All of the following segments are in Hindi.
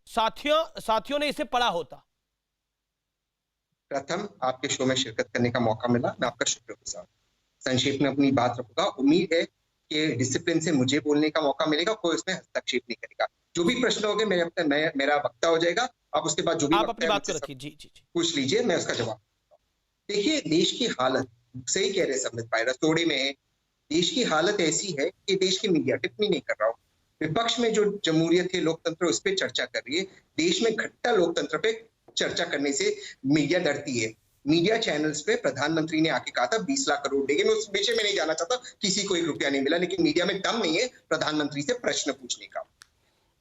साथियों ने इसे पढ़ा होता? प्रथम, आपके शो में शिरकत करने का मौका मिला, मैं आपका शुक्रगुजार हूं। संक्षेप में अपनी बात रखूंगा। उम्मीद है कि डिसिप्लिन से मुझे बोलने का मौका मिलेगा, कोई उसमें हस्तक्षेप नहीं करेगा। जो भी प्रश्न होंगे मेरा वक्ता हो जाएगा, आप उसके बाद जो भी आप अपनी बात को रखिए। जी जी जी, पूछ लीजिए, मैं उसका जवाब दूंगा। देखिए, देश की हालत, सही कह रहे संबित भाई, रसोड़े में है। देश की हालत ऐसी है कि देश की मीडिया टिप्पणी नहीं कर रहा हूं, विपक्ष में जो जमहूरियत है, लोकतंत्र, उस पर चर्चा कर रही है। देश में घटता लोकतंत्र पे चर्चा करने से मीडिया डरती है। मीडिया चैनल्स पे प्रधानमंत्री ने आके कहा था 20 लाख करोड़ देंगे। मैं उस विषय में नहीं जाना चाहता, किसी को 1 रुपया नहीं मिला, लेकिन मीडिया में दम नहीं है प्रधानमंत्री से प्रश्न पूछने का।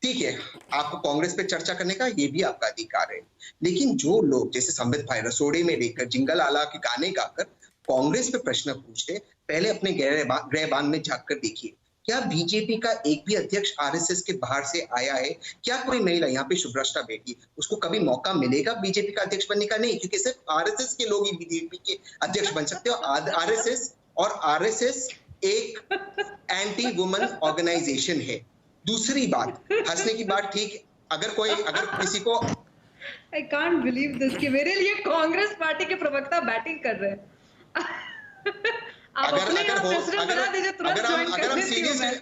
ठीक है, आपको कांग्रेस पे चर्चा करने का ये भी आपका अधिकार है, लेकिन जो लोग जैसे संबित भाई रसोड़े में रहकर जिंगल आला के गाने गाकर कांग्रेस पे प्रश्न पूछते, पहले अपने गृहबान में झांक कर देखिए, क्या बीजेपी का एक भी अध्यक्ष आरएसएस के बाहर से आया है? क्या कोई महिला, यहाँ पे शुभ्रष्टा बेटी, उसको कभी मौका मिलेगा बीजेपी का अध्यक्ष बनने का? नहीं, क्योंकि सिर्फ आरएसएस के लोग ही बीजेपी के अध्यक्ष बन सकते हो। आरएसएस एक एंटी वुमन ऑर्गेनाइजेशन है। दूसरी बात, हंसने की बात ठीक, अगर किसी को आई कांट बिलीव दिस कि मेरे लिए कांग्रेस पार्टी के प्रवक्ता बैटिंग कर रहे हैं।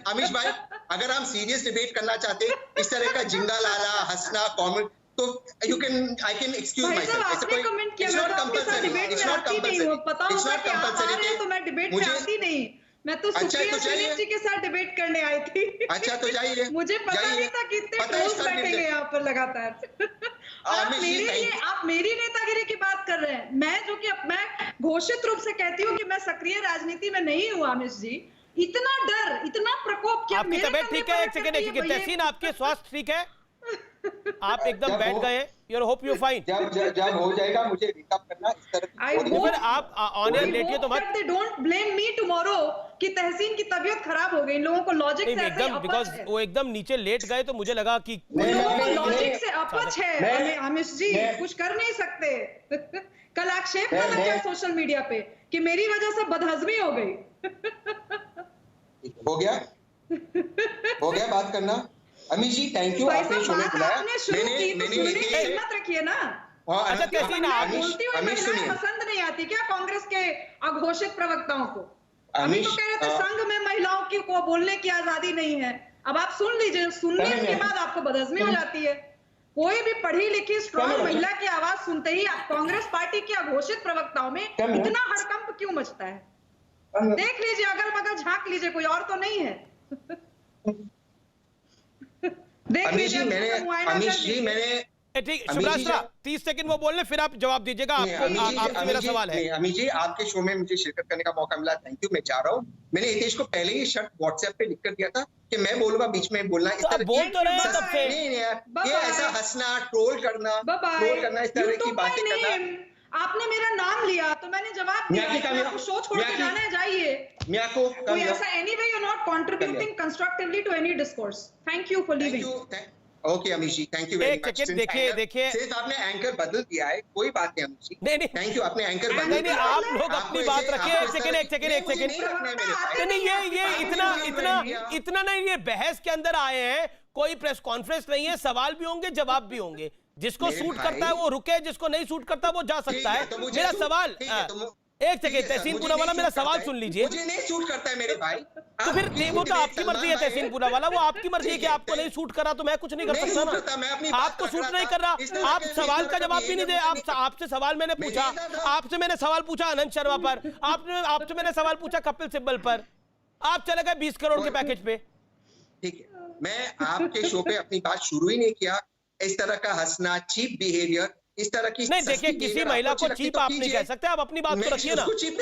अमीश भाई, अगर हम सीरियस डिबेट करना चाहते हैं, इस तरह का जिंगा लाला, हंसना, कमेंट, तो I can excuse my self. ऐसे कोई it's not compulsory, it's not compulsory, तो मैं डिबेट में आती नहीं। मैं तो सुप्रिया सुनील जी के साथ डिबेट करने आई थी। अच्छा, तो जाइए। मुझे पता नहीं था कि इतने ट्रोल्स बैठेंगे यहाँ पर लगातार। आप मेरी नेतागिरी की बात कर रहे हैं। मैं घोषित रूप से कहती हूँ कि मैं सक्रिय राजनीति में नहीं हूँ। आमिश जी, इतना डर, इतना प्रकोप क्या? आपकी तबीयत ठीक है? एक सेकंड, तहसीन, आपके स्वास्थ्य ठीक है? आप एकदम बैठ गए। Your hope you fine. जब हो जाएगा मुझे रिकअप करना इस तरह की। आप ऑन एयर लेटिए तो मत। They don't blame me tomorrow कि तहसीन की तबीयत खराब हो गई। इन लोगों को लॉजिक से एकदम, बिकॉज़ वो एकदम नीचे लेट गए तो मुझे लगा कि लोगों को लॉजिक से अपच है। आमिश जी कुछ कर नहीं सकते। कल आक्षेप करना क्या सोशल मीडिया पे कि मेरी वजह से बदहजमी हो गई। हो गया बात करना। अमीश जी, थैंक यू, आपने शो में बुलाया। मैंने हिम्मत रखिए ना। अच्छा तहसीन, आप बोलती हुई महिलाएं पसंद नहीं आती क्या कांग्रेस के अघोषित प्रवक्ताओं को? अभी तो कह रहे थे संघ में महिलाओं की को बोलने की आजादी नहीं है। अब आप सुन लीजिए, सुनने के बाद आपको बदहजमी हो जाती है। कोई भी पढ़ी लिखी स्ट्रॉन्ग महिला की आवाज सुनते ही कांग्रेस पार्टी के अघोषित प्रवक्ताओं में इतना हड़कंप क्यों मचता है? देख लीजिए, अगल बगल झांक लीजिए, कोई और तो नहीं है। अमीश जी, मैंने ठीक, शुभ्रास्त्रा 30 सेकंड वो बोल ले, फिर आप जवाब दीजिएगा। आपसे मेरा सवाल है। अमीश जी, आपके शो में मुझे शिरकत करने का मौका मिला, थैंक यू, मैं जा रहा हूँ। मैंने हितेश को पहले ही शर्त व्हाट्सएप पे लिख कर दिया था कि मैं बोलूंगा, बीच में बोलना। इस तरह बोल तो रहे हैं तब से। ये ऐसा हंसना, ट्रोल करना, इस तरह की बातें करना। आपने मेरा नाम लिया तो मैंने जवाब दिया। आपको शो छोड़ के जाना है, जाइए। कोई ऐसा anyway you're not contributing constructively to any discourse. Thank you for leaving. Okay Amish ji, thank you very much. देखिए सिर्फ आपने एंकर बदल दिया है, कोई बात नहीं अमीश जी। नहीं, थैंक यू, आपने एंकर बदल दिया। आप लोग अपनी बात रखिए। एक सेकंड, नहीं, ये इतना नहीं, ये बहस के अंदर आए हैं, कोई प्रेस कॉन्फ्रेंस नहीं है, सवाल भी होंगे, जवाब भी होंगे। जिसको सूट करता है वो रुके, जिसको नहीं सूट करता वो जा सकता है। मेरा सवाल, एक सेकंड तहसीन पूनावाला, मेरा सवाल सुन लीजिए। मुझे नहीं सूट करता है मेरे भाई। तो फिर वो तो आपकी मर्जी है तहसीन पूनावाला, वो आपकी मर्जी है कि आपको नहीं सूट करा तो मैं कुछ नहीं कर सकता ना। आपको सूट नहीं कर रहा, आप सवाल का जवाब भी नहीं दे। आपसे सवाल मैंने पूछा, आपसे मैंने सवाल पूछा अनंत शर्मा पर, आपसे मैंने सवाल पूछा कपिल सिब्बल पर, आप चले गए 20 करोड़ के पैकेज पे। ठीक है, मैं आपके शो पे अपनी बात शुरू ही नहीं किया। इस तरह का हंसना, चीप बिहेवियर, इस तरह की नहीं, देखिए किसी महिला को चीप आप नहीं कह सकते, आप अपनी बात को रखिए ना। चीप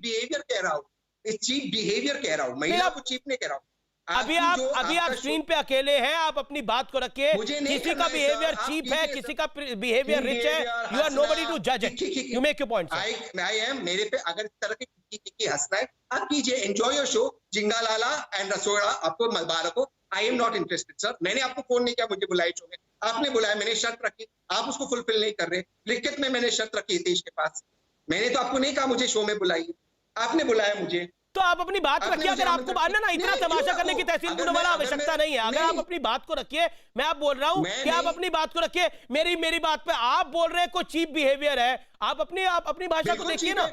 बिहेवियर कह रहा हूँ, चीप बिहेवियर कह रहा हूँ, महिला को चीप नहीं कह रहा हूँ। अभी आप स्क्रीन पे अकेले हैं, आप अपनी बात को रखिए। किसी का बिहेवियर चीप है, किसी का बिहेवियर रिच है, यू आर नोबडी टू जज it, you make your point. I am, मेरे पे अगर इस तरह की हंसना है आप कीजिए, एंजॉय योर शो। जिंगा लाला एंड रसोड़ा, आपको मुबारक हो। I am not interested sir. मैंने आपको फोन नहीं किया, मुझे बुलाया शो में, आपने बुलाया, मैंने शर्त रखी, आप उसको फुलफिल नहीं कर रहे। लिखित में मैंने शर्त रखी हितेश के पास, मैंने तो आपको नहीं कहा मुझे शो में बुलाइए, आपने बुलाया मुझे, तो आप अपनी बात रखिए। अगर आपको ना इतना तमाशा करने की तहसील पूर्ण वाला आवश्यकता नहीं है। अगर आप अपनी बात को रखिए, मैं आप बोल रहा हूं कि आप अपनी बात को रखिए। मेरी बात पे आप बोल रहे हैं कोई चीप बिहेवियर है। आप अपनी भाषा को देखिए ना,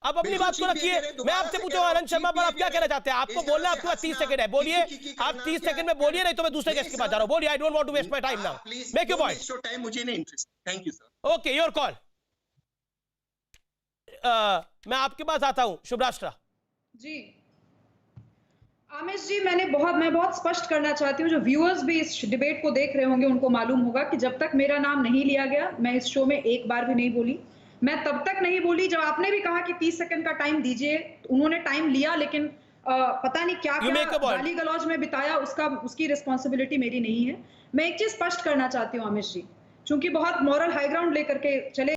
आप अपनी बात को रखिए। मैं आपसे पूछूं आनंद शर्मा पर आप क्या कहना चाहते हैं? आपको बोलना, आपके पास 30 सेकंड है, बोलिए। आप 30 सेकंड में बोलिए, नहीं तो मैं दूसरे गेस्ट के पास जा रहा हूं। बोलिए, I don't want to waste my time now, make your point. मुझे नहीं interest. Thank you sir. Okay, your call. मैं आपके पास आता हूं, शुभराष्ट्र जी। आमिष जी, मैं बहुत स्पष्ट करना चाहती हूँ, जो व्यूअर्स भी इस डिबेट को देख रहे होंगे उनको मालूम होगा कि जब तक मेरा नाम नहीं लिया गया, मैं इस शो में एक बार भी नहीं बोली। मैं तब तक नहीं बोली जब आपने भी कहा कि 30 सेकंड का टाइम दीजिए। उन्होंने टाइम लिया, लेकिन पता नहीं क्या गाली गलौज में बिताया, उसकी रिस्पॉन्सिबिलिटी मेरी नहीं है। मैं एक चीज स्पष्ट करना चाहती हूँ आमिष जी, चूंकि बहुत मॉरल हाई ग्राउंड लेकर के चले